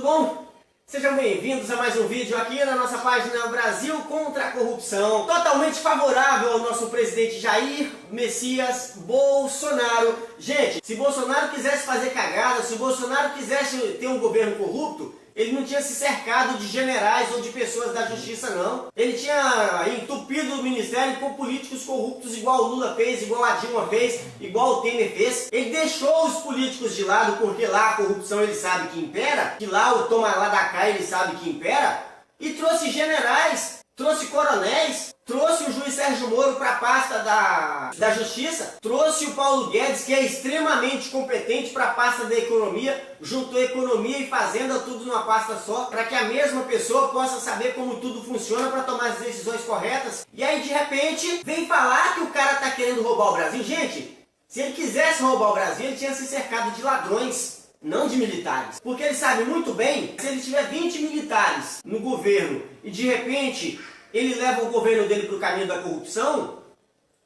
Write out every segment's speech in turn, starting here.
bom? Sejam bem-vindos a mais um vídeo aqui na nossa página Brasil contra a Corrupção. Totalmente favorável ao nosso presidente Jair Messias Bolsonaro. Gente, se Bolsonaro quisesse fazer cagada, se Bolsonaro quisesse ter um governo corrupto, ele não tinha se cercado de generais ou de pessoas da justiça, não. Ele tinha entupido o ministério com políticos corruptos, igual o Lula fez, igual a Dilma fez, igual o Temer fez. Ele deixou os políticos de lado, porque lá a corrupção ele sabe que impera, que lá o toma lá da cá ele sabe que impera, e trouxe generais, trouxe coronéis, trouxe o juiz Sérgio Moro para a pasta da Justiça, trouxe o Paulo Guedes, que é extremamente competente, para a pasta da Economia, juntou Economia e Fazenda tudo numa pasta só, para que a mesma pessoa possa saber como tudo funciona para tomar as decisões corretas. E aí de repente vem falar que o cara está querendo roubar o Brasil. Gente, se ele quisesse roubar o Brasil, ele tinha se cercado de ladrões, não de militares. Porque ele sabe muito bem, se ele tiver 20 militares no governo e de repente ele leva o governo dele para o caminho da corrupção,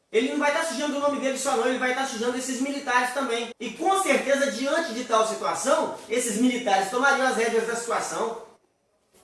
ele não vai estar sujando o nome dele só não, ele vai estar sujando esses militares também. E com certeza, diante de tal situação, esses militares tomariam as rédeas da situação.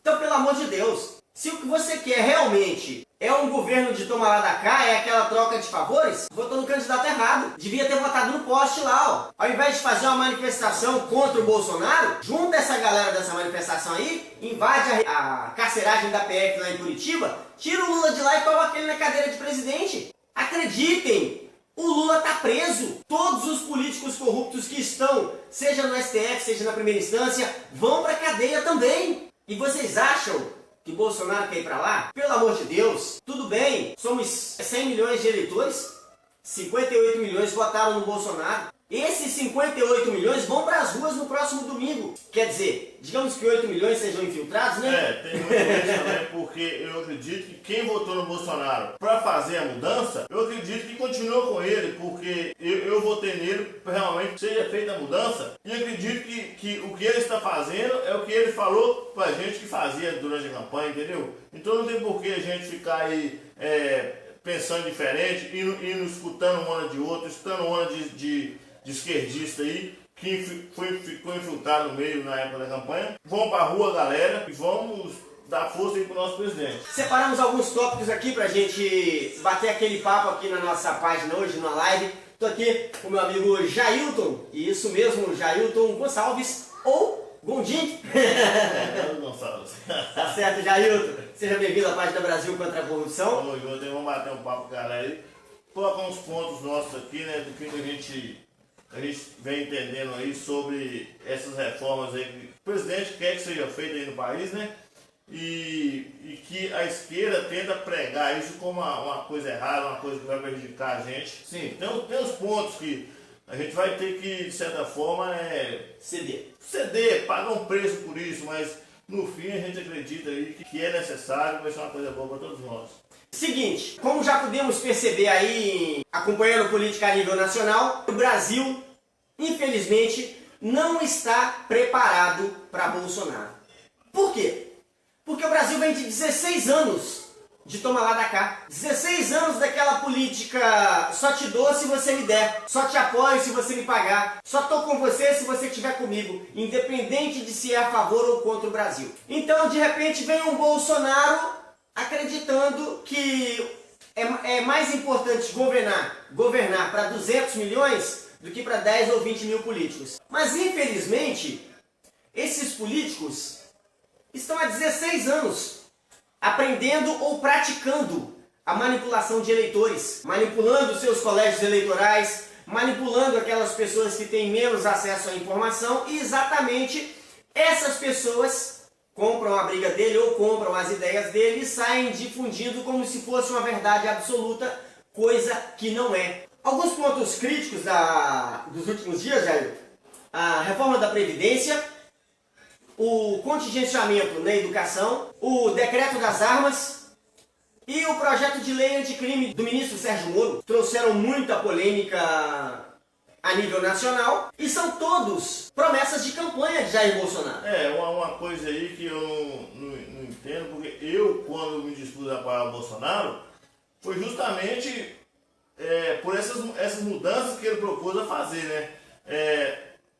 Então, pelo amor de Deus, se o que você quer realmente é um governo de toma lá da cá, é aquela troca de favores, votou no candidato errado. Devia ter votado no poste lá, ó. Ao invés de fazer uma manifestação contra o Bolsonaro, junta essa galera dessa manifestação aí, invade a carceragem da PF lá em Curitiba, tira o Lula de lá e coloca ele na cadeira de presidente. Acreditem, o Lula tá preso. Todos os políticos corruptos que estão, seja no STF, seja na primeira instância, vão pra cadeia também. E vocês acham que Bolsonaro quer ir pra lá? Pelo amor de Deus, tudo bem, somos 100 milhões de eleitores, 58 milhões votaram no Bolsonaro. Esses 58 milhões vão para as ruas no próximo domingo. Quer dizer, digamos que 8 milhões sejam infiltrados, né? Tem muito isso também, porque eu acredito que quem votou no Bolsonaro para fazer a mudança, eu acredito que continua com ele, porque eu votei nele para realmente seja feita a mudança, e acredito que o que ele está fazendo é o que ele falou pra gente que fazia durante a campanha, entendeu? Então não tem por que a gente ficar aí pensando diferente, indo escutando uma hora de outra, escutando uma hora de esquerdista aí, que ficou infiltrado no meio na época da campanha. Vamos pra rua, galera, e vamos dar força aí pro nosso presidente. Separamos alguns tópicos aqui pra gente bater aquele papo aqui na nossa página hoje, na live. Tô aqui com meu amigo Jailton, e isso mesmo, Jailton Gonçalves, ou Gondim. Gonçalves. Tá certo, Jailton. Seja bem-vindo à página Brasil contra a Corrupção. Vamos bater um papo, cara, aí. Colocar uns pontos nossos aqui, né, do que a gente vem entendendo aí sobre essas reformas aí que o presidente quer que seja feita aí no país, né? E que a esquerda tenta pregar isso como uma coisa errada, uma coisa que vai prejudicar a gente. Sim. Então tem uns pontos que a gente vai ter que, de certa forma, ceder, pagar um preço por isso, mas no fim a gente acredita aí que é necessário, vai ser uma coisa boa para todos nós. Seguinte, como já podemos perceber aí, acompanhando política a nível nacional, o Brasil, infelizmente, não está preparado para Bolsonaro. Por quê? Porque o Brasil vem de 16 anos de toma lá da cá. 16 anos daquela política só te dou se você me der, só te apoio se você me pagar, só tô com você se você estiver comigo, independente de se é a favor ou contra o Brasil. Então, de repente, vem um Bolsonaro acreditando que é mais importante governar para 200 milhões do que para 10 ou 20 mil políticos. Mas, infelizmente, esses políticos estão há 16 anos aprendendo ou praticando a manipulação de eleitores, manipulando seus colégios eleitorais, manipulando aquelas pessoas que têm menos acesso à informação, e exatamente essas pessoas compram a briga dele ou compram as ideias dele e saem difundindo como se fosse uma verdade absoluta, coisa que não é. Alguns pontos críticos dos últimos dias, Jair: a reforma da Previdência, o contingenciamento na educação, o decreto das armas e o projeto de lei anticrime do ministro Sérgio Moro trouxeram muita polêmica a nível nacional, e são todos promessas de campanha de Jair Bolsonaro. Uma coisa aí que eu não entendo, porque eu, quando me dispus a apoiar o Bolsonaro, foi justamente por essas mudanças que ele propôs a fazer, né?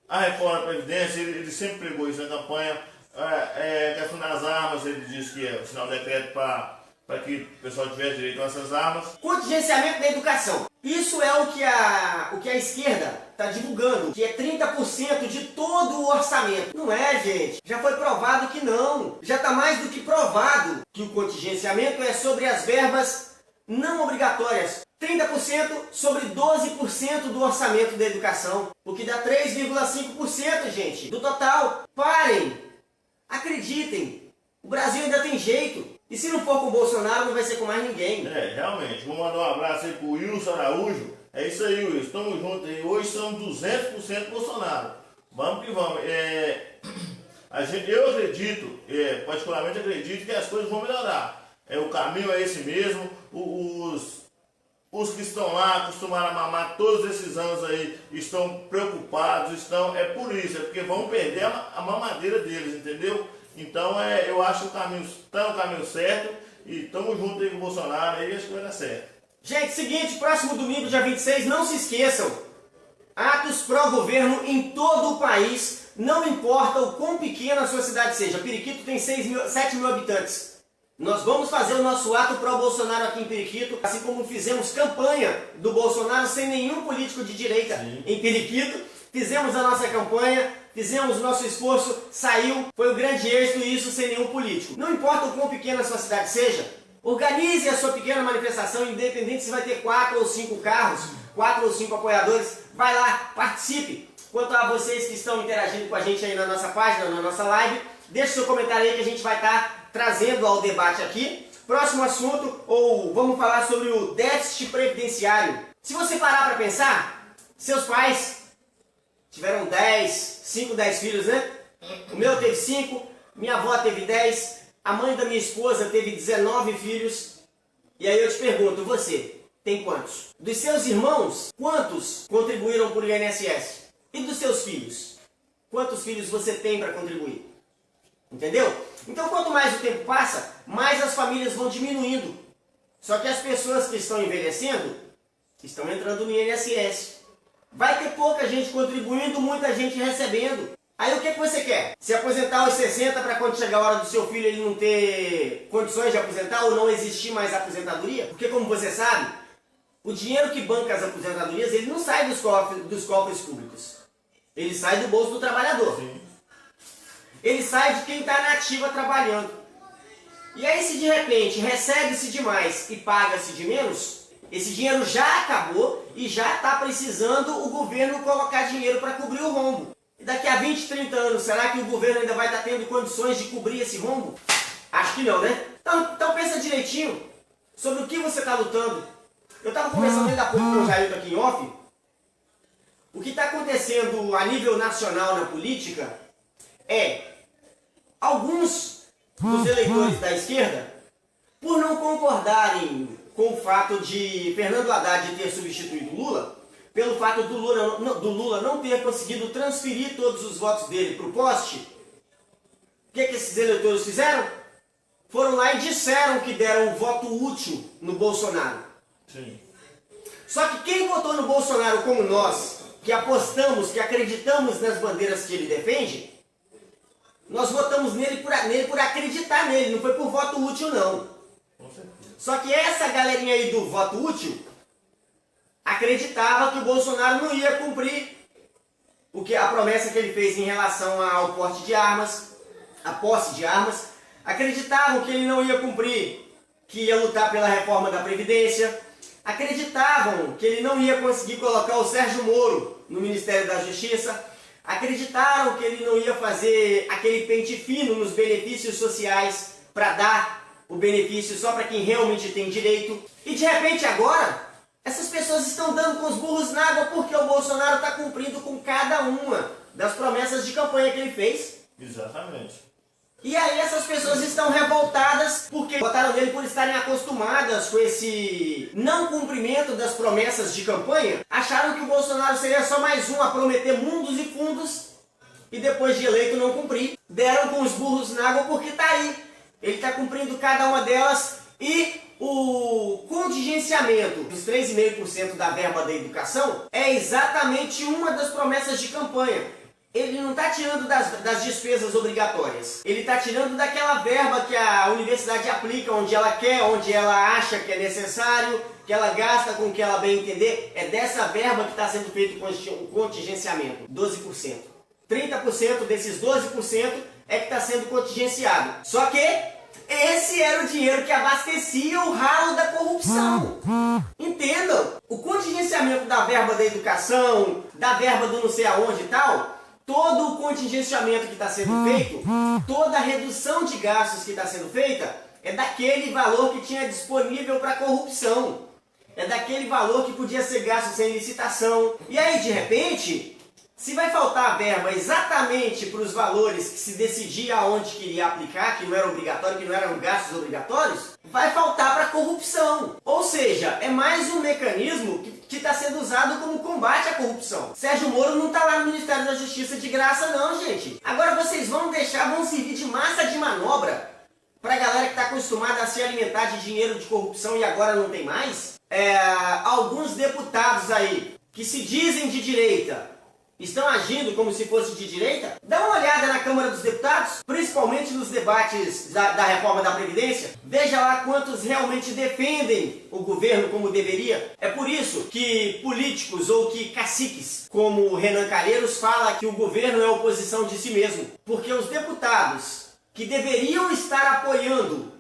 A reforma da Previdência, ele sempre pregou isso na campanha, Questão das armas, ele disse que é assinar um decreto para que o pessoal tivesse direito a essas armas. Contingenciamento da educação. Isso é o que a esquerda está divulgando, que é 30% de todo o orçamento. Não é, gente. Já foi provado que não. Já está mais do que provado que o contingenciamento é sobre as verbas não obrigatórias. 30% sobre 12% do orçamento da educação, o que dá 3,5%, gente, do total. Parem! Acreditem! O Brasil ainda tem jeito. E se não for com o Bolsonaro, não vai ser com mais ninguém. Realmente. Vou mandar um abraço aí pro Wilson Araújo. É isso aí, Wilson. Estamos juntos aí. Hoje somos 200% Bolsonaro. Vamos que vamos. Eu acredito, particularmente acredito que as coisas vão melhorar. O caminho é esse mesmo. Os que estão lá, acostumaram a mamar todos esses anos aí, estão preocupados, é por isso, porque vão perder a mamadeira deles, entendeu? Então eu acho que está no caminho certo e estamos juntos aí com o Bolsonaro aí, acho que vai dar certo. Gente, seguinte, próximo domingo, dia 26, não se esqueçam, atos pró-governo em todo o país, não importa o quão pequena a sua cidade seja. Periquito tem 7 mil habitantes. Nós vamos fazer o nosso ato pró-Bolsonaro aqui em Periquito, assim como fizemos campanha do Bolsonaro sem nenhum político de direita em Periquito. Fizemos a nossa campanha, fizemos o nosso esforço, saiu, foi um grande êxito e isso sem nenhum político. Não importa o quão pequena a sua cidade seja, organize a sua pequena manifestação, independente se vai ter 4 ou 5 carros, 4 ou 5 apoiadores, vai lá, participe. Quanto a vocês que estão interagindo com a gente aí na nossa página, na nossa live, deixe seu comentário aí que a gente vai estar trazendo ao debate aqui. Próximo assunto, ou vamos falar sobre o déficit previdenciário. Se você parar para pensar, seus pais tiveram 5, 10 filhos, né? O meu teve 5, minha avó teve 10, a mãe da minha esposa teve 19 filhos. E aí eu te pergunto, você tem quantos? Dos seus irmãos, quantos contribuíram por INSS? E dos seus filhos? Quantos filhos você tem para contribuir? Entendeu? Então, quanto mais o tempo passa, mais as famílias vão diminuindo. Só que as pessoas que estão envelhecendo estão entrando no INSS. Vai ter pouca gente contribuindo, muita gente recebendo. Aí o que você quer? Se aposentar aos 60 para quando chegar a hora do seu filho ele não ter condições de aposentar ou não existir mais aposentadoria? Porque como você sabe, o dinheiro que banca as aposentadorias, ele não sai dos cofres públicos. Ele sai do bolso do trabalhador. Sim. Ele sai de quem está na ativa trabalhando. E aí se de repente recebe-se demais e paga-se de menos, esse dinheiro já acabou e já está precisando o governo colocar dinheiro para cobrir o rombo. E daqui a 20, 30 anos, será que o governo ainda vai estar tendo condições de cobrir esse rombo? Acho que não, né? Então pensa direitinho sobre o que você está lutando. Eu estava conversando ainda há pouco com o Jair aqui em off. O que está acontecendo a nível nacional na política é alguns dos eleitores da esquerda, por não concordarem com o fato de Fernando Haddad ter substituído Lula, pelo fato do Lula não ter conseguido transferir todos os votos dele para o poste, o que esses eleitores fizeram? Foram lá e disseram que deram um voto útil no Bolsonaro. Sim. Só que quem votou no Bolsonaro como nós, que apostamos, que acreditamos nas bandeiras que ele defende, nós votamos nele por acreditar nele, não foi por voto útil não. Só que essa galerinha aí do voto útil acreditava que o Bolsonaro não ia cumprir a promessa que ele fez em relação ao porte de armas, a posse de armas, acreditavam que ele não ia cumprir, que ia lutar pela reforma da Previdência, acreditavam que ele não ia conseguir colocar o Sérgio Moro no Ministério da Justiça, acreditaram que ele não ia fazer aquele pente fino nos benefícios sociais para dar o benefício só para quem realmente tem direito. E de repente agora, essas pessoas estão dando com os burros na água porque o Bolsonaro está cumprindo com cada uma das promessas de campanha que ele fez. Exatamente. E aí essas pessoas estão revoltadas porque votaram nele por estarem acostumadas com esse não cumprimento das promessas de campanha. Acharam que o Bolsonaro seria só mais um a prometer mundos e fundos e depois de eleito não cumprir. Deram com os burros na água porque está aí. Ele está cumprindo cada uma delas e o contingenciamento dos 3,5% da verba da educação é exatamente uma das promessas de campanha. ele não está tirando das despesas obrigatórias. Ele está tirando daquela verba que a universidade aplica, onde ela quer, onde ela acha que é necessário, que ela gasta com o que ela bem entender. É dessa verba que está sendo feito o contingenciamento, 12%. 30% desses 12% é que está sendo contingenciado. Só que esse era o dinheiro que abastecia o ralo da corrupção. Entendam? O contingenciamento da verba da educação, da verba do não sei aonde e tal, todo o contingenciamento que está sendo feito, toda a redução de gastos que está sendo feita, é daquele valor que tinha disponível para corrupção. É daquele valor que podia ser gasto sem licitação. E aí, de repente, se vai faltar verba exatamente para os valores que se decidia aonde queria aplicar, que não era obrigatório, que não eram gastos obrigatórios, vai faltar para corrupção. Ou seja, é mais um mecanismo que está sendo usado como combate à corrupção. Sérgio Moro não está lá no Ministério da Justiça de graça não, gente. Agora vocês vão servir de massa de manobra para a galera que está acostumada a se alimentar de dinheiro de corrupção e agora não tem mais? Alguns deputados aí que se dizem de direita estão agindo como se fosse de direita? Dá uma olhada na Câmara dos Deputados, principalmente nos debates da reforma da Previdência. Veja lá quantos realmente defendem o governo como deveria. É por isso que políticos ou que caciques, como Renan Calheiros, fala que o governo é oposição de si mesmo. Porque os deputados que deveriam estar apoiando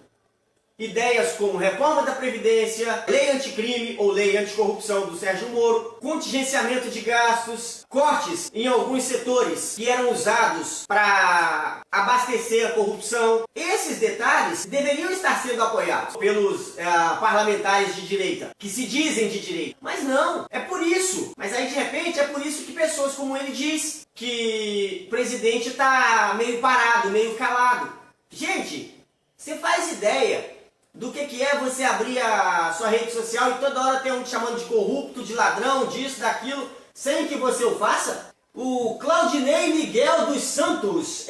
ideias como reforma da Previdência, lei anticrime ou lei anticorrupção do Sérgio Moro, contingenciamento de gastos, cortes em alguns setores que eram usados para abastecer a corrupção. Esses detalhes deveriam estar sendo apoiados pelos parlamentares de direita, que se dizem de direita. Mas não, é por isso. Mas aí de repente é por isso que pessoas como ele diz que o presidente está meio parado, meio calado. Gente, você faz ideia do que é você abrir a sua rede social e toda hora ter um te chamando de corrupto, de ladrão, disso, daquilo, sem que você o faça? O Claudinei Miguel dos Santos,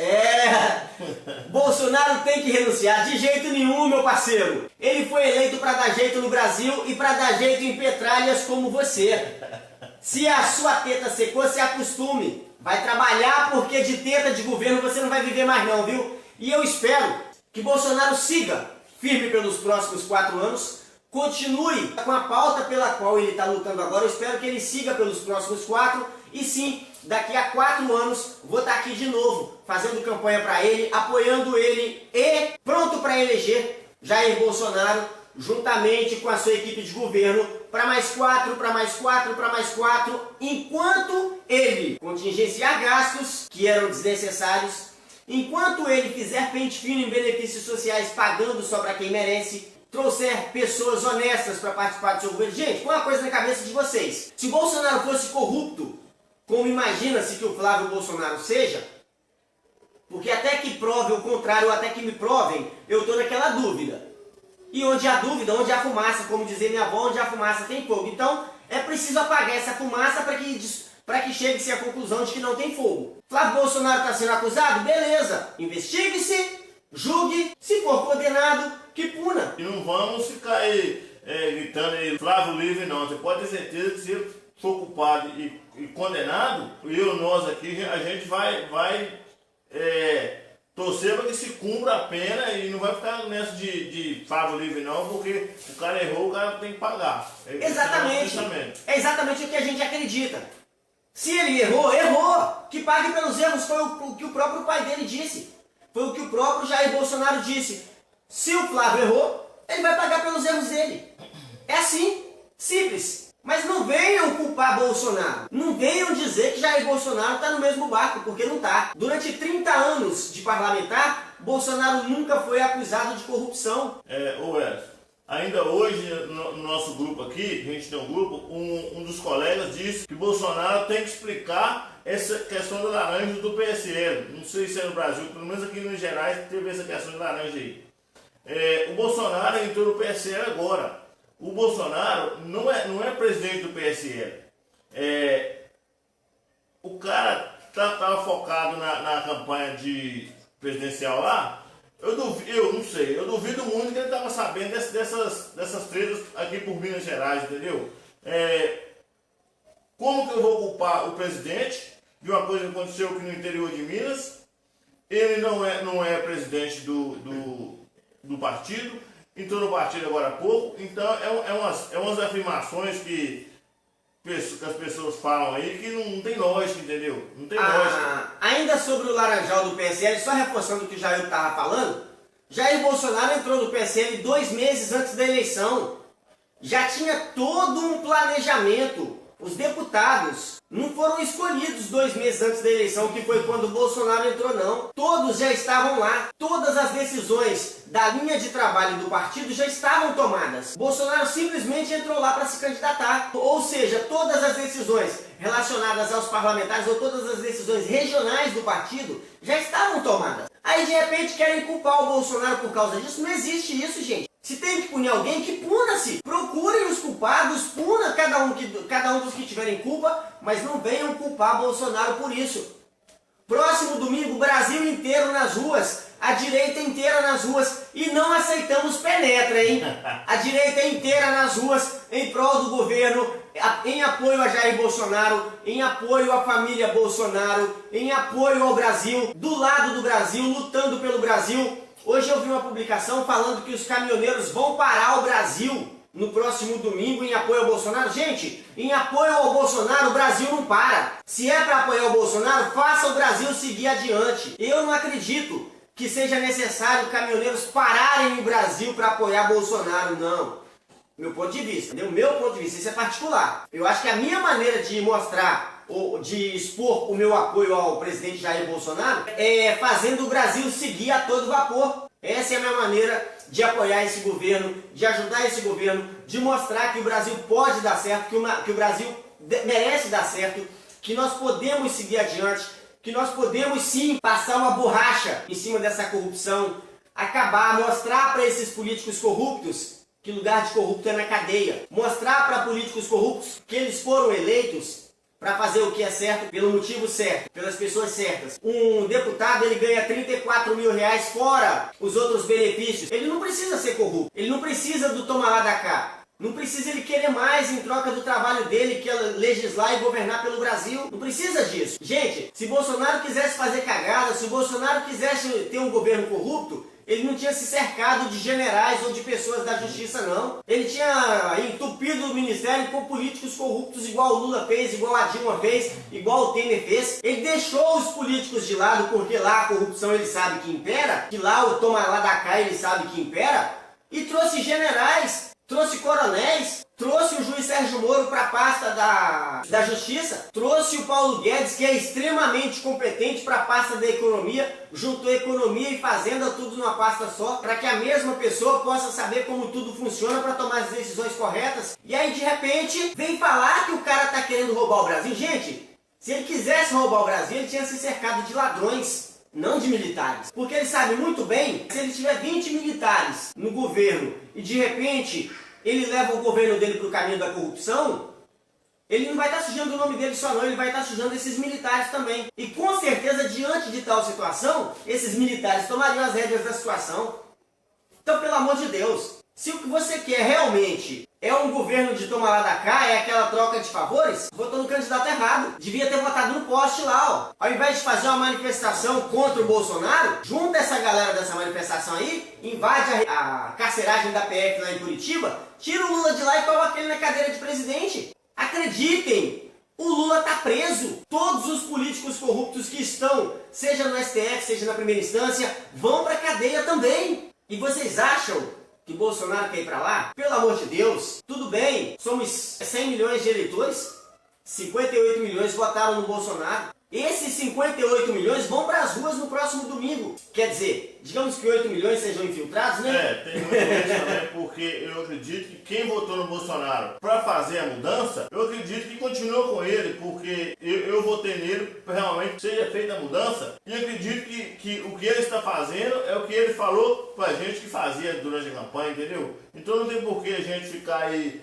Bolsonaro tem que renunciar, de jeito nenhum, meu parceiro. Ele foi eleito para dar jeito no Brasil e para dar jeito em petralhas como você. Se a sua teta secou, se acostume. Vai trabalhar porque de teta de governo você não vai viver mais não, viu? E eu espero que Bolsonaro siga firme pelos próximos 4 anos, continue com a pauta pela qual ele está lutando agora. Eu espero que ele siga pelos próximos 4 e sim, daqui a 4 anos vou estar aqui de novo, fazendo campanha para ele, apoiando ele e pronto para eleger Jair Bolsonaro, juntamente com a sua equipe de governo, para mais 4, para mais 4, para mais 4, enquanto ele contingenciar gastos que eram desnecessários, enquanto ele fizer pente fino em benefícios sociais, pagando só para quem merece, trouxer pessoas honestas para participar do seu governo. Gente, põe uma coisa na cabeça de vocês. Se Bolsonaro fosse corrupto, como imagina-se que o Flávio Bolsonaro seja, porque até que prove o contrário, ou até que me provem, eu estou naquela dúvida. E onde há dúvida, onde há fumaça, como dizia minha avó, onde há fumaça tem fogo. Então, é preciso apagar essa fumaça para que chegue-se à conclusão de que não tem fogo. Flávio Bolsonaro está sendo acusado? Beleza. Investigue-se, julgue, se for condenado, que puna. E não vamos ficar aí gritando aí, Flávio livre não. Você pode ter certeza que se ele for culpado e condenado, nós aqui, a gente vai torcer para que se cumpra a pena e não vai ficar nessa de Flávio livre não, porque o cara errou, o cara tem que pagar. Exatamente. É exatamente o que a gente acredita. Se ele errou, errou. Que pague pelos erros, foi o que o próprio pai dele disse. Foi o que o próprio Jair Bolsonaro disse. Se o Flávio errou, ele vai pagar pelos erros dele. É assim, simples. Mas não venham culpar Bolsonaro. Não venham dizer que Jair Bolsonaro está no mesmo barco, porque não está. Durante 30 anos de parlamentar, Bolsonaro nunca foi acusado de corrupção. Ainda hoje, no nosso grupo aqui, a gente tem um grupo, um dos colegas disse que Bolsonaro tem que explicar essa questão da laranja do PSL. Não sei se é no Brasil, pelo menos aqui em Minas Gerais teve essa questão de laranja aí. O Bolsonaro entrou no PSL agora. O Bolsonaro não é presidente do PSL. O cara estava focado na campanha presidencial lá. Eu duvido muito que ele estava sabendo dessas tretas aqui por Minas Gerais, entendeu? Como que eu vou culpar o presidente de uma coisa que aconteceu aqui no interior de Minas. Ele não é presidente do partido, entrou no partido agora há pouco. Então é umas afirmações que as pessoas falam aí que não tem lógica, entendeu? Não tem lógica. Ainda sobre o Laranjal do PSL, só reforçando o que o Jair estava falando, Jair Bolsonaro entrou no PSL 2 meses antes da eleição. Já tinha todo um planejamento. Os deputados não foram escolhidos 2 meses antes da eleição, que foi quando o Bolsonaro entrou, não. Todos já estavam lá. Todas as decisões da linha de trabalho do partido já estavam tomadas. Bolsonaro simplesmente entrou lá para se candidatar. Ou seja, todas as decisões relacionadas aos parlamentares ou todas as decisões regionais do partido já estavam tomadas. Aí de repente querem culpar o Bolsonaro por causa disso. Não existe isso, gente. Se tem que punir alguém, que puna-se. Procurem os culpados, puna cada um dos que tiverem culpa, mas não venham culpar Bolsonaro por isso. Próximo domingo, Brasil inteiro nas ruas, a direita inteira nas ruas, e não aceitamos penetra, hein? A direita inteira nas ruas, em prol do governo, em apoio a Jair Bolsonaro, em apoio à família Bolsonaro, em apoio ao Brasil, do lado do Brasil, lutando pelo Brasil. Hoje eu vi uma publicação falando que os caminhoneiros vão parar o Brasil no próximo domingo em apoio ao Bolsonaro. Gente, em apoio ao Bolsonaro o Brasil não para. Se é para apoiar o Bolsonaro, faça o Brasil seguir adiante. Eu não acredito que seja necessário caminhoneiros pararem o Brasil para apoiar Bolsonaro, não. Meu ponto de vista, entendeu? Meu ponto de vista, isso é particular. Eu acho que a minha maneira de mostrar ou de expor o meu apoio ao presidente Jair Bolsonaro é fazendo o Brasil seguir a todo vapor. Essa é a minha maneira de apoiar esse governo, de ajudar esse governo, de mostrar que o Brasil pode dar certo, que o Brasil merece dar certo, que nós podemos seguir adiante, que nós podemos sim passar uma borracha em cima dessa corrupção, acabar, mostrar para esses políticos corruptos que lugar de corrupto é na cadeia, mostrar para políticos corruptos que eles foram eleitos para fazer o que é certo, pelo motivo certo, pelas pessoas certas. Um deputado, ele ganha 34 mil reais fora os outros benefícios. Ele não precisa ser corrupto, ele não precisa do toma lá da cá. Não precisa ele querer mais em troca do trabalho dele, que é legislar e governar pelo Brasil. Não precisa disso. Gente, se Bolsonaro quisesse fazer cagada, se o Bolsonaro quisesse ter um governo corrupto, ele não tinha se cercado de generais ou de pessoas da justiça, não. Ele tinha entupido o ministério com políticos corruptos, igual o Lula fez, igual a Dilma fez, igual o Temer fez. Ele deixou os políticos de lado, porque lá a corrupção ele sabe que impera, que lá o toma lá da cá ele sabe que impera, e trouxe generais, trouxe coronéis, trouxe o juiz Sérgio Moro para a pasta da Justiça, trouxe o Paulo Guedes, que é extremamente competente para a pasta da Economia, juntou Economia e Fazenda tudo numa pasta só, para que a mesma pessoa possa saber como tudo funciona para tomar as decisões corretas. E aí de repente vem falar que o cara está querendo roubar o Brasil. Gente, se ele quisesse roubar o Brasil, ele tinha se cercado de ladrões, não de militares. Porque ele sabe muito bem, se ele tiver 20 militares no governo e de repente ele leva o governo dele para o caminho da corrupção, ele não vai estar sujando o nome dele só não, ele vai estar sujando esses militares também. E com certeza, diante de tal situação, esses militares tomariam as rédeas da situação. Então, pelo amor de Deus, se o que você quer realmente é um governo de toma lá da cá, é aquela troca de favores, votou no candidato errado. Devia ter votado no poste lá, ó. Ao invés de fazer uma manifestação contra o Bolsonaro, junta essa galera dessa manifestação aí, invade a carceragem da PF lá em Curitiba, tira o Lula de lá e coloca ele na cadeira de presidente. Acreditem, o Lula tá preso. Todos os políticos corruptos que estão, seja no STF, seja na primeira instância, vão pra cadeia também. E vocês acham que Bolsonaro quer ir para lá? Pelo amor de Deus, tudo bem, somos 100 milhões de eleitores, 58 milhões votaram no Bolsonaro. Esses 58 milhões vão para as ruas no próximo domingo. Quer dizer, digamos que 8 milhões sejam infiltrados, né? Tem muito isso também, porque eu acredito que quem votou no Bolsonaro para fazer a mudança, eu acredito que continua com ele, porque eu votei nele para realmente seja feita a mudança, e acredito que o que ele está fazendo é o que ele falou pra gente que fazia durante a campanha, entendeu? Então não tem por que a gente ficar aí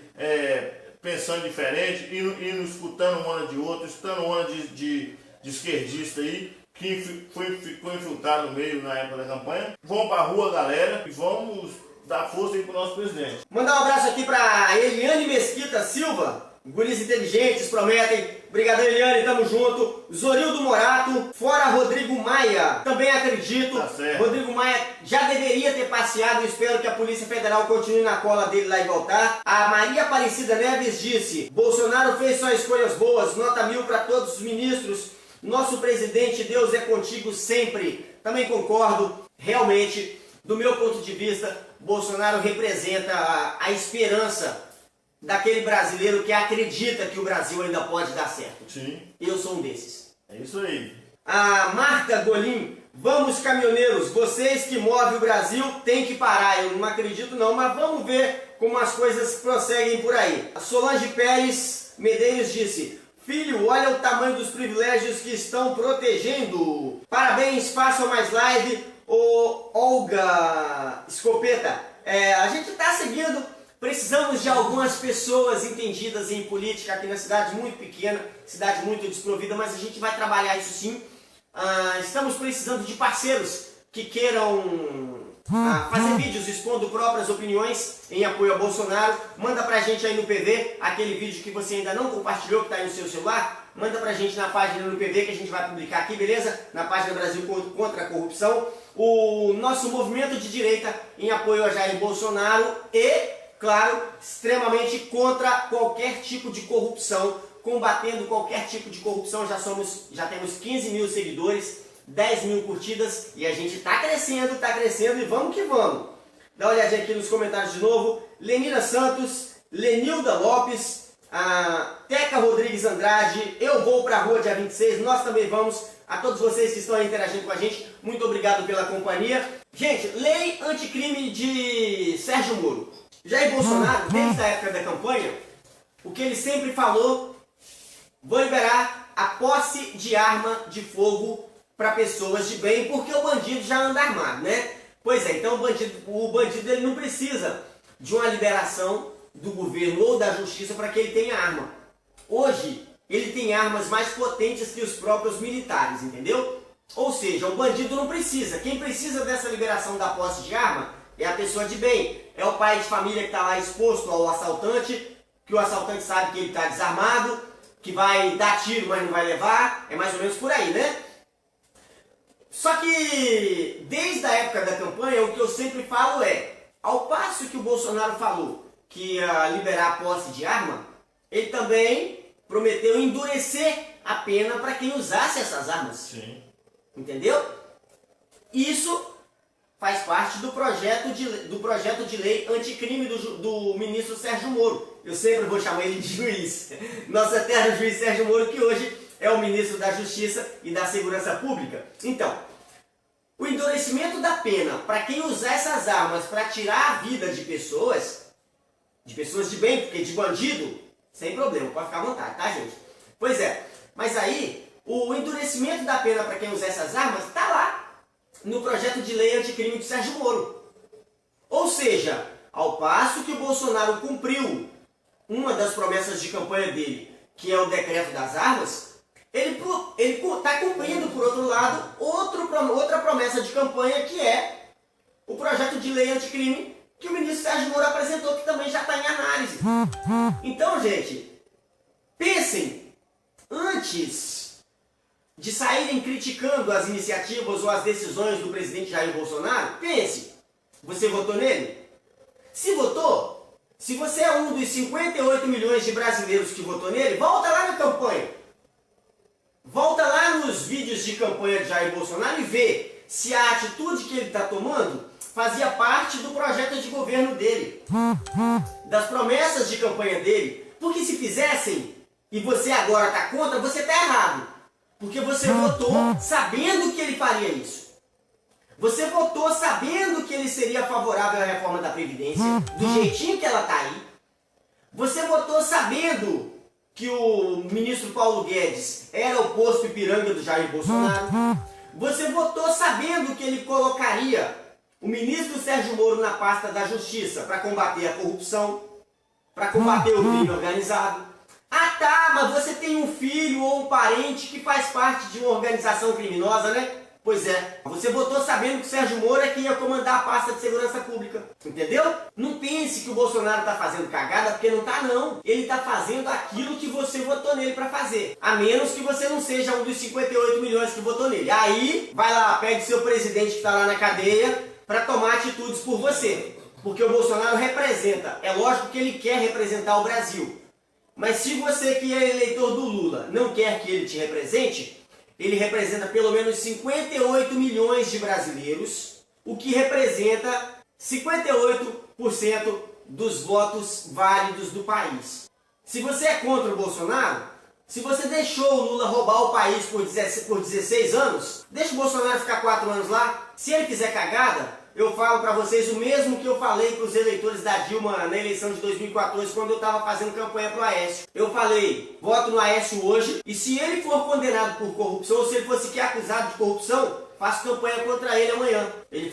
pensando diferente, indo escutando uma de outra, escutando uma de esquerdista aí, que ficou infiltrado no meio na época da campanha. Vamos pra rua, galera, e vamos dar força aí pro nosso presidente. Mandar um abraço aqui pra Eliane Mesquita Silva. Guris inteligentes prometem Obrigado, Eliane, tamo junto. Zorildo Morato, fora Rodrigo Maia. Também acredito. Tá certo. Rodrigo Maia já deveria ter passeado. Espero que a Polícia Federal continue na cola dele lá e voltar. A Maria Aparecida Neves disse: Bolsonaro fez só escolhas boas. Nota 1000 para todos os ministros. Nosso presidente, Deus é contigo sempre. Também concordo. Realmente, do meu ponto de vista, Bolsonaro representa a esperança daquele brasileiro que acredita que o Brasil ainda pode dar certo. Sim. Eu sou um desses. É isso aí. A Marta Golim: vamos caminhoneiros, vocês que movem o Brasil tem que parar. Eu não acredito não, mas vamos ver como as coisas prosseguem por aí. A Solange Pérez Medeiros disse: filho, olha o tamanho dos privilégios que estão protegendo. Parabéns, façam mais live. Ô Olga Escopeta, a gente está seguindo. Precisamos de algumas pessoas entendidas em política aqui na cidade, muito pequena, cidade muito desprovida, mas a gente vai trabalhar isso sim. Estamos precisando de parceiros que queiram fazer vídeos expondo próprias opiniões em apoio a Bolsonaro. Manda pra gente aí no PV, aquele vídeo que você ainda não compartilhou, que tá aí no seu celular. Manda pra gente na página no PV que a gente vai publicar aqui, beleza? Na página Brasil contra a Corrupção. O nosso movimento de direita em apoio a Jair Bolsonaro e, claro, extremamente contra qualquer tipo de corrupção, combatendo qualquer tipo de corrupção. Já temos 15 mil seguidores, 10 mil curtidas e a gente tá crescendo e vamos que vamos. Dá uma olhadinha aqui nos comentários de novo. Lenira Santos, Lenilda Lopes, a Teca Rodrigues Andrade, eu vou pra rua dia 26, nós também vamos. A todos vocês que estão aí interagindo com a gente, muito obrigado pela companhia. Gente, lei anticrime de Sérgio Moro. Jair Bolsonaro, desde a época da campanha, o que ele sempre falou: vou liberar a posse de arma de fogo para pessoas de bem, porque o bandido já anda armado, né? Pois é, então o bandido ele não precisa de uma liberação do governo ou da justiça para que ele tenha arma. Hoje, ele tem armas mais potentes que os próprios militares, entendeu? Ou seja, o bandido não precisa. Quem precisa dessa liberação da posse de arma é a pessoa de bem, é o pai de família que está lá exposto ao assaltante, que o assaltante sabe que ele está desarmado, que vai dar tiro, mas não vai levar, é mais ou menos por aí, né? Só que, desde a época da campanha, o que eu sempre falo é, ao passo que o Bolsonaro falou que ia liberar a posse de arma, ele também prometeu endurecer a pena para quem usasse essas armas. Sim. Entendeu? Isso faz parte do projeto de lei anticrime do ministro Sérgio Moro. Eu sempre vou chamar ele de juiz. Nosso eterno juiz Sérgio Moro, que hoje é o ministro da Justiça e da Segurança Pública. Então, o endurecimento da pena para quem usar essas armas para tirar a vida de pessoas de bem, porque de bandido, sem problema, pode ficar à vontade, tá, gente? Pois é, mas aí, o endurecimento da pena para quem usar essas armas está lá no projeto de lei anticrime de Sérgio Moro. Ou seja, ao passo que o Bolsonaro cumpriu uma das promessas de campanha dele, que é o decreto das armas, ele está cumprindo, por outro lado, outra promessa de campanha, que é o projeto de lei anticrime que o ministro Sérgio Moro apresentou, que também já está em análise. Então, gente, pensem antes de saírem criticando as iniciativas ou as decisões do presidente Jair Bolsonaro. Pense, você votou nele? Se votou, se você é um dos 58 milhões de brasileiros que votou nele, volta lá na campanha. Volta lá nos vídeos de campanha de Jair Bolsonaro e vê se a atitude que ele está tomando fazia parte do projeto de governo dele, das promessas de campanha dele. Porque se fizessem, e você agora está contra, você está errado. Porque você votou sabendo que ele faria isso. Você votou sabendo que ele seria favorável à reforma da Previdência, do jeitinho que ela está aí. Você votou sabendo que o ministro Paulo Guedes era o posto Ipiranga do Jair Bolsonaro. Você votou sabendo que ele colocaria o ministro Sérgio Moro na pasta da Justiça para combater a corrupção, para combater o crime organizado. Ah tá, mas você tem um filho ou um parente que faz parte de uma organização criminosa, né? Pois é, você votou sabendo que o Sérgio Moro é que ia comandar a pasta de segurança pública, entendeu? Não pense que o Bolsonaro tá fazendo cagada, porque não tá não. Ele tá fazendo aquilo que você votou nele para fazer, a menos que você não seja um dos 58 milhões que votou nele. Aí, vai lá, pede seu presidente que tá lá na cadeia para tomar atitudes por você, porque o Bolsonaro representa, é lógico que ele quer representar o Brasil, mas se você que é eleitor do Lula não quer que ele te represente, ele representa pelo menos 58 milhões de brasileiros, o que representa 58% dos votos válidos do país. Se você é contra o Bolsonaro, se você deixou o Lula roubar o país por 16 anos, deixa o Bolsonaro ficar 4 anos lá. Se ele fizer cagada, eu falo para vocês o mesmo que eu falei para os eleitores da Dilma na eleição de 2014, quando eu estava fazendo campanha para o Aécio. Eu falei, voto no Aécio hoje, e se ele for condenado por corrupção, ou se ele for sequer acusado de corrupção, faço campanha contra ele amanhã. Ele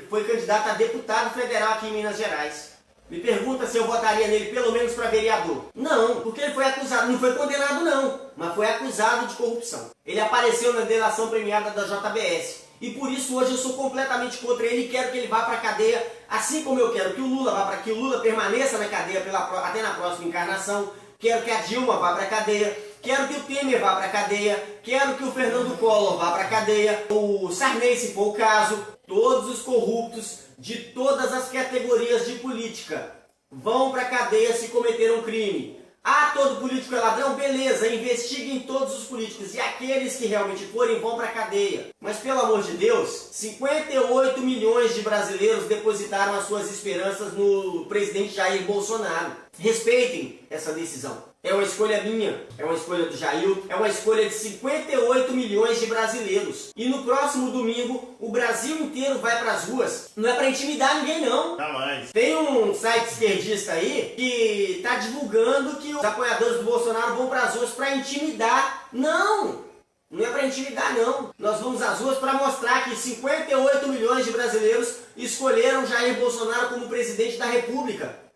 foi candidato a deputado federal aqui em Minas Gerais. Me pergunta se eu votaria nele pelo menos para vereador. Não, porque ele foi acusado, não foi condenado não, mas foi acusado de corrupção. Ele apareceu na delação premiada da JBS. E por isso hoje eu sou completamente contra ele e quero que ele vá para a cadeia, assim como eu quero que o Lula vá que o Lula permaneça na cadeia até na próxima encarnação. Quero que a Dilma vá para a cadeia, quero que o Temer vá para a cadeia, quero que o Fernando Collor vá para a cadeia, o Sarney, se for o caso. Todos os corruptos de todas as categorias de política vão para a cadeia se cometeram crime. Ah, todo político é ladrão? Beleza, investiguem todos os políticos. E aqueles que realmente forem vão para a cadeia. Mas pelo amor de Deus, 58 milhões de brasileiros depositaram as suas esperanças no presidente Jair Bolsonaro. Respeitem essa decisão. É uma escolha minha, é uma escolha do Jair, é uma escolha de 58 milhões de brasileiros. E no próximo domingo, o Brasil inteiro vai para as ruas. Não é para intimidar ninguém não. Jamais. Tem um site esquerdista aí que está divulgando que os apoiadores do Bolsonaro vão para as ruas para intimidar. Não! Não é para intimidar não. Nós vamos às ruas para mostrar que 58 milhões de brasileiros escolheram Jair Bolsonaro como presidente da República.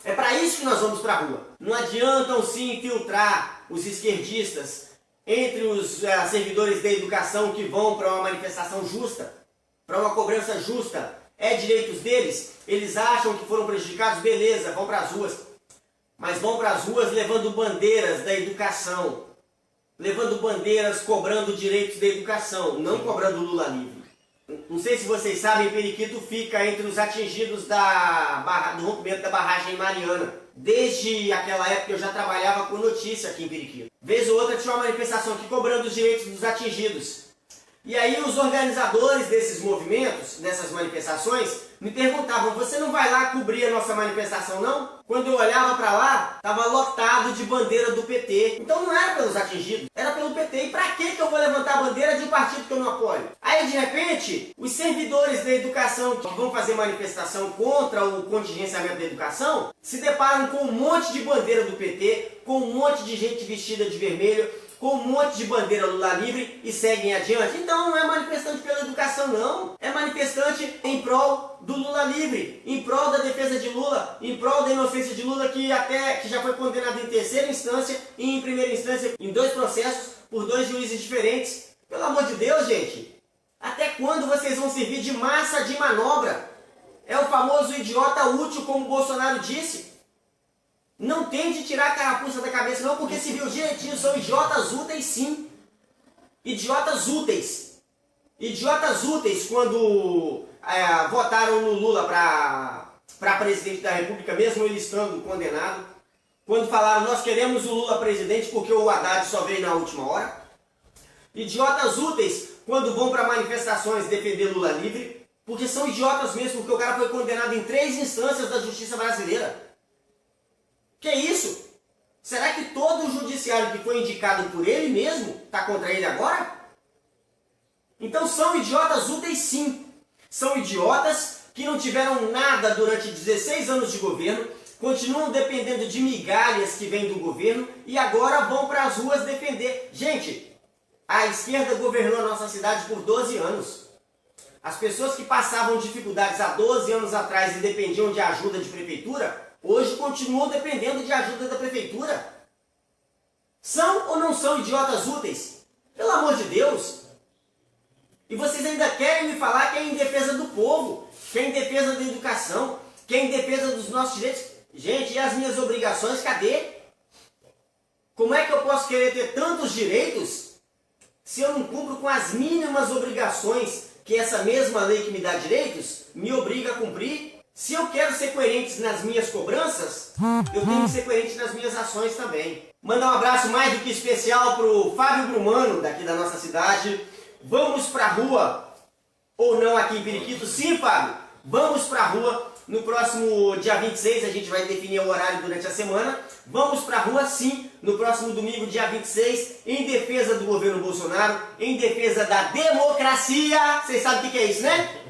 É para isso que nós vamos para a rua. Não adiantam se infiltrar os esquerdistas entre os servidores da educação que vão para uma manifestação justa, para uma cobrança justa. É direitos deles, eles acham que foram prejudicados, beleza, vão para as ruas. Mas vão para as ruas levando bandeiras da educação, levando bandeiras cobrando direitos da educação, não cobrando Lula livre. Não sei se vocês sabem, Periquito fica entre os atingidos do rompimento da barragem Mariana. Desde aquela época eu já trabalhava com notícia aqui em Periquito. Vez ou outra tinha uma manifestação aqui cobrando os direitos dos atingidos. E aí os organizadores desses movimentos, dessas manifestações, me perguntavam, você não vai lá cobrir a nossa manifestação não? Quando eu olhava para lá, estava lotado de bandeira do PT. Então não era pelos atingidos, era pelo PT. E para que eu vou levantar a bandeira de um partido que eu não apoio? Aí de repente, os servidores da educação que vão fazer manifestação contra o contingenciamento da educação, se deparam com um monte de bandeira do PT, com um monte de gente vestida de vermelho, com um monte de bandeira Lula livre e seguem adiante. Então não é manifestante pela educação não, é manifestante em prol do Lula livre, em prol da defesa de Lula, em prol da inocência de Lula, que já foi condenado em terceira instância e em primeira instância em 2 processos por 2 juízes diferentes. Pelo amor de Deus, gente, até quando vocês vão servir de massa de manobra? É o famoso idiota útil, como o Bolsonaro disse. Não tente tirar a carapuça da cabeça não, porque se viu direitinho, são idiotas úteis sim. Idiotas úteis. Idiotas úteis quando votaram no Lula para presidente da República, mesmo ele estando condenado. Quando falaram, nós queremos o Lula presidente porque o Haddad só veio na última hora. Idiotas úteis quando vão para manifestações defender Lula livre, porque são idiotas mesmo, porque o cara foi condenado em 3 instâncias da justiça brasileira. Que isso? Será que todo o judiciário que foi indicado por ele mesmo está contra ele agora? Então são idiotas úteis sim. São idiotas que não tiveram nada durante 16 anos de governo, continuam dependendo de migalhas que vêm do governo e agora vão para as ruas defender. Gente, a esquerda governou a nossa cidade por 12 anos. As pessoas que passavam dificuldades há 12 anos atrás e dependiam de ajuda de prefeitura, hoje continuam dependendo de ajuda da prefeitura. São ou não são idiotas úteis? Pelo amor de Deus. E vocês ainda querem me falar que é em defesa do povo, que é em defesa da educação, que é em defesa dos nossos direitos. Gente, e as minhas obrigações, cadê? Como é que eu posso querer ter tantos direitos se eu não cumpro com as mínimas obrigações que essa mesma lei que me dá direitos me obriga a cumprir? Se eu quero ser coerente nas minhas cobranças, eu tenho que ser coerente nas minhas ações também. Mandar um abraço mais do que especial pro Fábio Brumano, daqui da nossa cidade. Vamos pra rua, ou não aqui em Periquito? Sim, Fábio, vamos pra rua. No próximo dia 26, a gente vai definir o horário durante a semana. Vamos pra rua sim, no próximo domingo, dia 26, em defesa do governo Bolsonaro, em defesa da democracia. Vocês sabem o que é isso, né?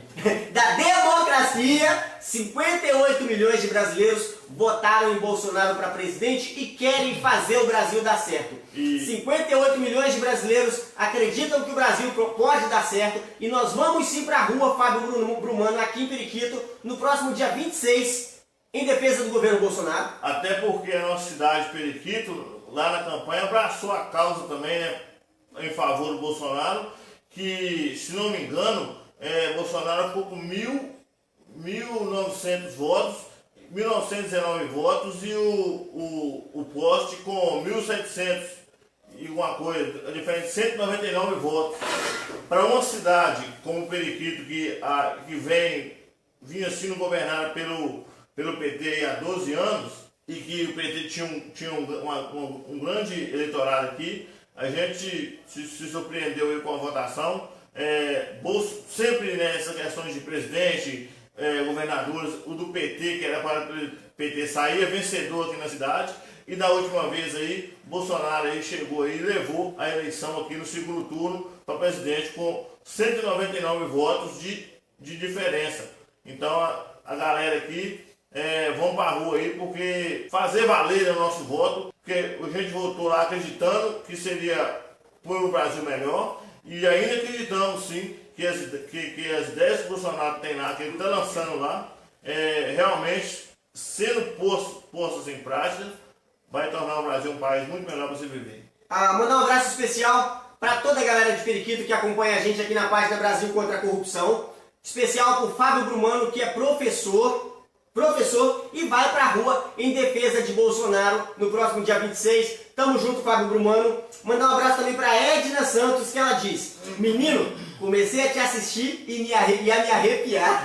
Da democracia. 58 milhões de brasileiros votaram em Bolsonaro para presidente e querem fazer o Brasil dar certo. 58 milhões de brasileiros acreditam que o Brasil pode dar certo e nós vamos sim para a rua, Fábio Brumano, aqui em Periquito, no próximo dia 26, em defesa do governo Bolsonaro. Até porque a nossa cidade, Periquito, lá na campanha, abraçou a causa também, né, em favor do Bolsonaro, que, se não me engano, Bolsonaro ficou com 1.900 votos, 1.919 votos e o Poste com 1.700 e uma coisa, a diferença de 199 votos. Para uma cidade como Periquito, que vinha sendo governada pelo PT há 12 anos, e que o PT tinha um grande eleitorado aqui, a gente se surpreendeu aí com a votação. Sempre nessas questões de presidente, governadores, o do PT, que era para o PT sair vencedor aqui na cidade, e da última vez aí, Bolsonaro aí chegou aí e levou a eleição aqui no segundo turno para presidente com 199 votos de diferença. Então a galera aqui vão para a rua aí, porque fazer valer o nosso voto, porque a gente votou lá acreditando que seria por um Brasil melhor, e ainda acreditamos sim que as ideias que o Bolsonaro tem lá, que ele está lançando lá, realmente sendo postas em prática, vai tornar o Brasil um país muito melhor para se viver. Mandar um abraço especial para toda a galera de Periquito que acompanha a gente aqui na página Brasil contra a Corrupção. Especial para o Fábio Brumano, que é professor e vai para a rua em defesa de Bolsonaro no próximo dia 26. Tamo junto, Fábio Brumano. Mandar um abraço também para Edna Santos, que ela diz: menino, comecei a te assistir e a me arrepiar.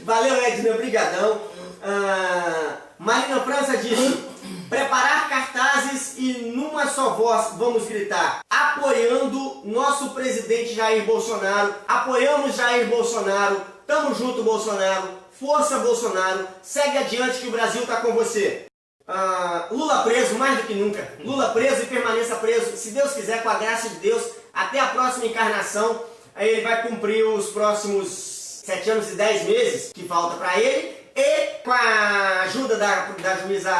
Valeu, Edna, brigadão. Marina França diz: preparar cartazes e numa só voz vamos gritar, apoiando nosso presidente Jair Bolsonaro. Apoiamos Jair Bolsonaro. Tamo junto, Bolsonaro. Força, Bolsonaro. Segue adiante que o Brasil tá com você. Lula preso, mais do que nunca. Lula preso e permaneça preso, se Deus quiser, com a graça de Deus, até a próxima encarnação. Aí ele vai cumprir os próximos 7 anos e 10 meses que falta para ele. E com a ajuda da juíza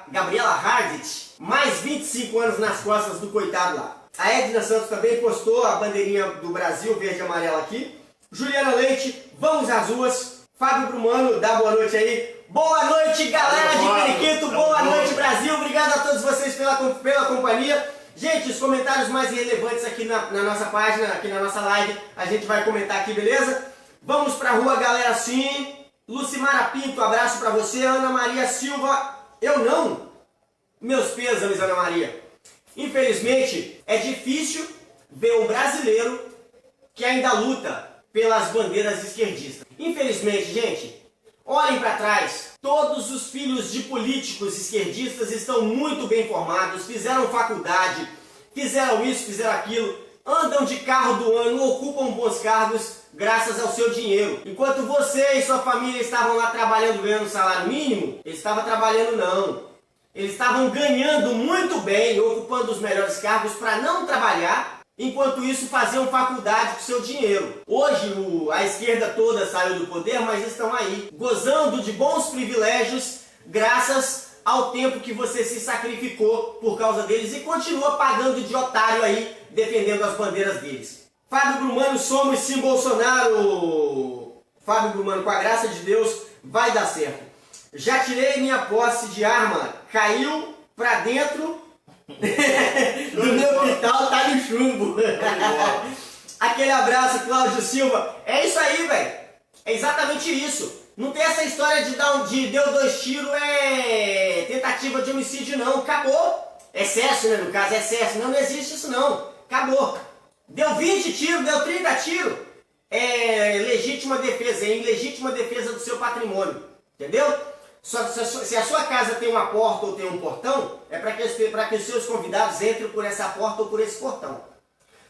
Gabriela Hardt, mais 25 anos nas costas do coitado lá. A Edna Santos também postou a bandeirinha do Brasil, verde e amarela aqui. Juliana Leite, vamos às ruas. Fábio Brumano, dá boa noite aí. Boa noite, galera de Periquito. Boa noite, Brasil. Obrigado a todos vocês pela companhia. Gente, os comentários mais relevantes aqui na nossa página, aqui na nossa live, a gente vai comentar aqui, beleza? Vamos pra rua, galera, sim. Lucimara Pinto, abraço pra você. Ana Maria Silva, eu não. Meus pêsames, Ana Maria. Infelizmente, é difícil ver um brasileiro que ainda luta pelas bandeiras esquerdistas. Infelizmente, gente, olhem para trás. Todos os filhos de políticos esquerdistas estão muito bem formados, fizeram faculdade, fizeram isso, fizeram aquilo, andam de carro do ano, ocupam bons cargos graças ao seu dinheiro. Enquanto você e sua família estavam lá trabalhando ganhando salário mínimo, eles estavam trabalhando não. Eles estavam ganhando muito bem, ocupando os melhores cargos para não trabalhar. Enquanto isso, faziam faculdade com seu dinheiro. Hoje, a esquerda toda saiu do poder, mas estão aí, gozando de bons privilégios, graças ao tempo que você se sacrificou por causa deles e continua pagando de otário aí, defendendo as bandeiras deles. Fábio Brumano, somos sim Bolsonaro. Fábio Brumano, com a graça de Deus, vai dar certo. Já tirei minha posse de arma, caiu pra dentro... do meu quintal tá no chumbo. Aquele abraço, Cláudio Silva. É isso aí, velho. É exatamente isso. Não tem essa história de deu 2 tiros, é tentativa de homicídio, não. Acabou. Excesso, né? No caso, excesso. Não existe isso, não. Acabou. Deu 20 tiros, deu 30 tiros. É legítima defesa, é ilegítima defesa do seu patrimônio. Entendeu? Se a sua casa tem uma porta ou tem um portão, é para que os seus convidados entrem por essa porta ou por esse portão.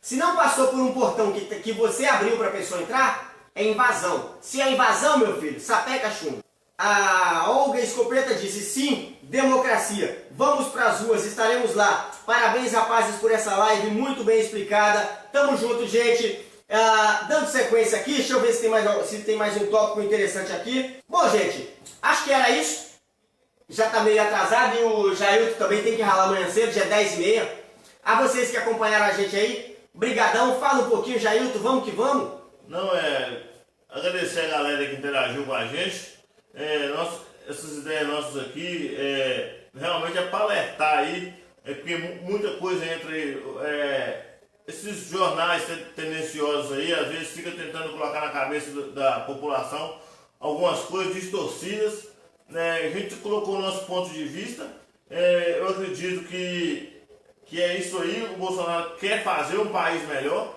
Se não passou por um portão que você abriu para a pessoa entrar, é invasão. Se é invasão, meu filho, sapeca chumbo. A Olga Escopeta disse, sim, democracia. Vamos para as ruas, estaremos lá. Parabéns, rapazes, por essa live muito bem explicada. Tamo junto, gente. Dando sequência aqui, deixa eu ver se tem mais um tópico interessante aqui. Bom, gente, acho que era isso. Já tá meio atrasado e o Jailton também tem que ralar amanhã cedo, já é 10h30. A vocês que acompanharam a gente aí, brigadão. Fala um pouquinho, Jailton, vamos que vamos. Não, agradecer a galera que interagiu com a gente. Essas ideias nossas aqui, realmente é para alertar aí, porque muita coisa entre esses jornais tendenciosos aí, às vezes fica tentando colocar na cabeça da população algumas coisas distorcidas, né? A gente colocou o nosso ponto de vista, eu acredito que é isso aí, o Bolsonaro quer fazer um país melhor,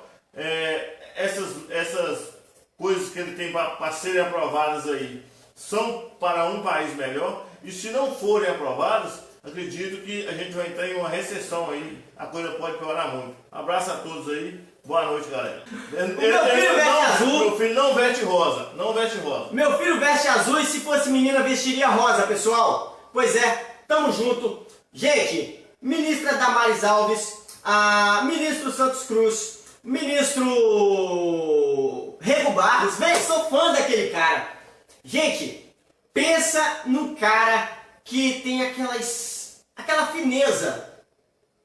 essas coisas que ele tem para serem aprovadas aí são para um país melhor, e se não forem aprovadas, acredito que a gente vai entrar em uma recessão aí, a coisa pode piorar muito. Abraço a todos aí, boa noite, galera. Meu filho veste azul. Meu filho não veste rosa, não veste rosa. Meu filho veste azul e se fosse menina vestiria rosa, pessoal. Pois é, tamo junto. Gente, ministra Damares Alves, ministro Santos Cruz, ministro Rego Barros, velho, sou fã daquele cara. Gente, pensa no cara que tem aquela fineza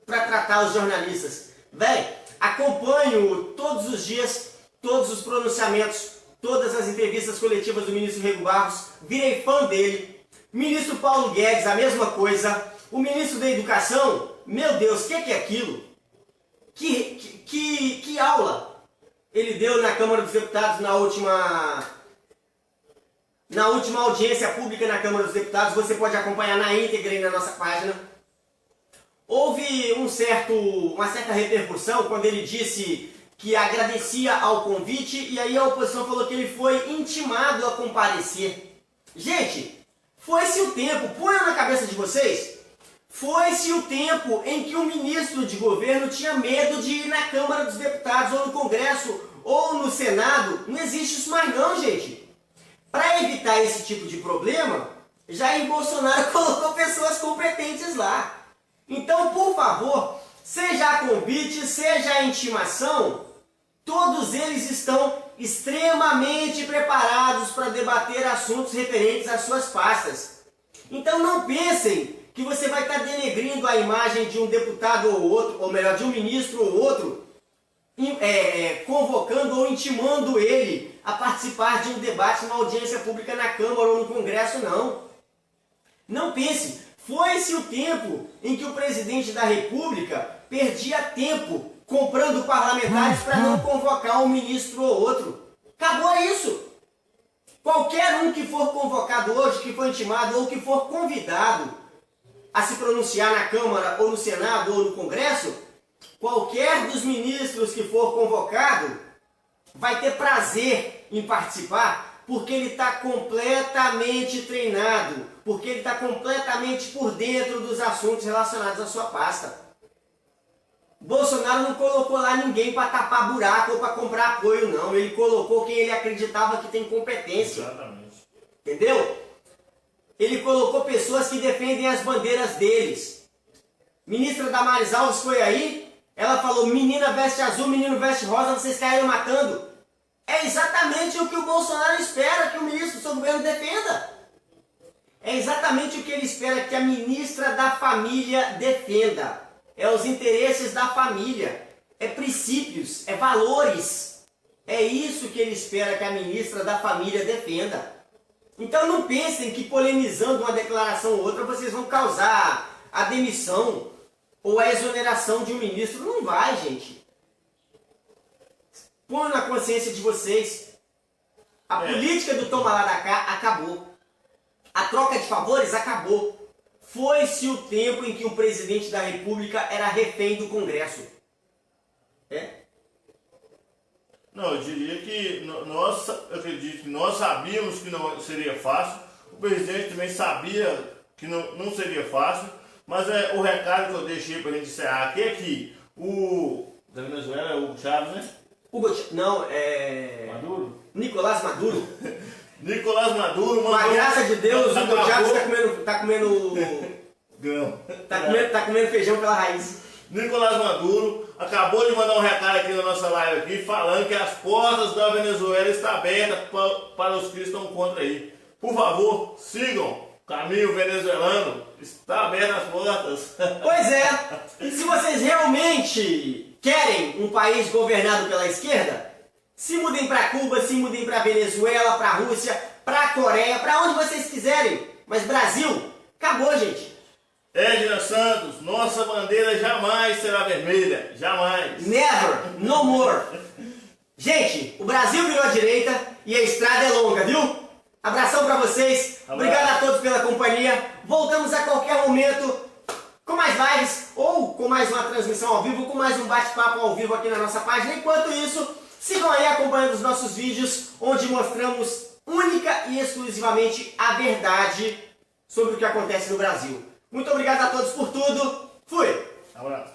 para tratar os jornalistas. Velho, acompanho todos os dias, todos os pronunciamentos, todas as entrevistas coletivas do ministro Rego Barros, virei fã dele. Ministro Paulo Guedes, a mesma coisa. O ministro da Educação, meu Deus, o que é aquilo? Que aula ele deu na Câmara dos Deputados na última audiência pública na Câmara dos Deputados. Você pode acompanhar na íntegra aí na nossa página. Houve uma certa repercussão quando ele disse que agradecia ao convite e aí a oposição falou que ele foi intimado a comparecer. Gente, foi-se o tempo, põe na cabeça de vocês, foi-se o tempo em que o ministro de governo tinha medo de ir na Câmara dos Deputados ou no Congresso ou no Senado. Não existe isso mais não, gente. Para evitar esse tipo de problema, Jair Bolsonaro colocou pessoas competentes lá. Então, por favor, seja a convite, seja a intimação, todos eles estão extremamente preparados para debater assuntos referentes às suas pastas. Então não pensem que você vai estar denegrindo a imagem de um deputado ou outro, ou melhor, de um ministro ou outro, convocando ou intimando ele a participar de um debate, uma audiência pública na Câmara ou no Congresso, não. Não pense, foi-se o tempo em que o presidente da República perdia tempo comprando parlamentares para não convocar um ministro ou outro. Acabou isso. Qualquer um que for convocado hoje, que for intimado ou que for convidado a se pronunciar na Câmara ou no Senado ou no Congresso, qualquer dos ministros que for convocado vai ter prazer em participar, porque ele está completamente treinado, porque ele está completamente por dentro dos assuntos relacionados à sua pasta. Bolsonaro não colocou lá ninguém para tapar buraco ou para comprar apoio, não. Ele colocou quem ele acreditava que tem competência. Exatamente. Entendeu? Ele colocou pessoas que defendem as bandeiras deles. Ministra Damares Alves foi aí, ela falou, menina veste azul, menino veste rosa, vocês caíram matando. É exatamente o que o Bolsonaro espera que o ministro do seu governo defenda. É exatamente o que ele espera que a ministra da Família defenda. É os interesses da família, é princípios, é valores. É isso que ele espera que a ministra da Família defenda. Então não pensem que polemizando uma declaração ou outra vocês vão causar a demissão ou a exoneração de um ministro. Não vai, gente. Põe na consciência de vocês. A política do toma lá da cá acabou. A troca de favores acabou. Foi-se o tempo em que o presidente da República era refém do Congresso. Não, eu diria que eu acredito que nós sabíamos que não seria fácil. O presidente também sabia que não seria fácil. Mas o recado que eu deixei para a gente encerrar aqui é que o da Venezuela é o Hugo Chávez, né? Maduro? Nicolás Maduro. Nicolás Maduro, Com a graça de Deus, o Hugo Chávez tá comendo feijão pela raiz. Nicolás Maduro acabou de mandar um recado aqui na nossa live aqui, falando que as portas da Venezuela estão abertas para os que estão contra aí. Por favor, sigam o caminho venezuelano, está abertas as portas. Pois é, se vocês realmente querem um país governado pela esquerda, se mudem para Cuba, se mudem para Venezuela, para Rússia, para Coreia, para onde vocês quiserem. Mas Brasil, acabou, gente. Edna Santos, nossa bandeira jamais será vermelha, jamais. Never, no more. Gente, o Brasil virou à direita e a estrada é longa, viu? Abração pra vocês, obrigado a todos pela companhia. Voltamos a qualquer momento com mais lives ou com mais uma transmissão ao vivo, com mais um bate-papo ao vivo aqui na nossa página. Enquanto isso, sigam aí acompanhando os nossos vídeos, onde mostramos única e exclusivamente a verdade sobre o que acontece no Brasil. Muito obrigado a todos por tudo. Fui! Abraço.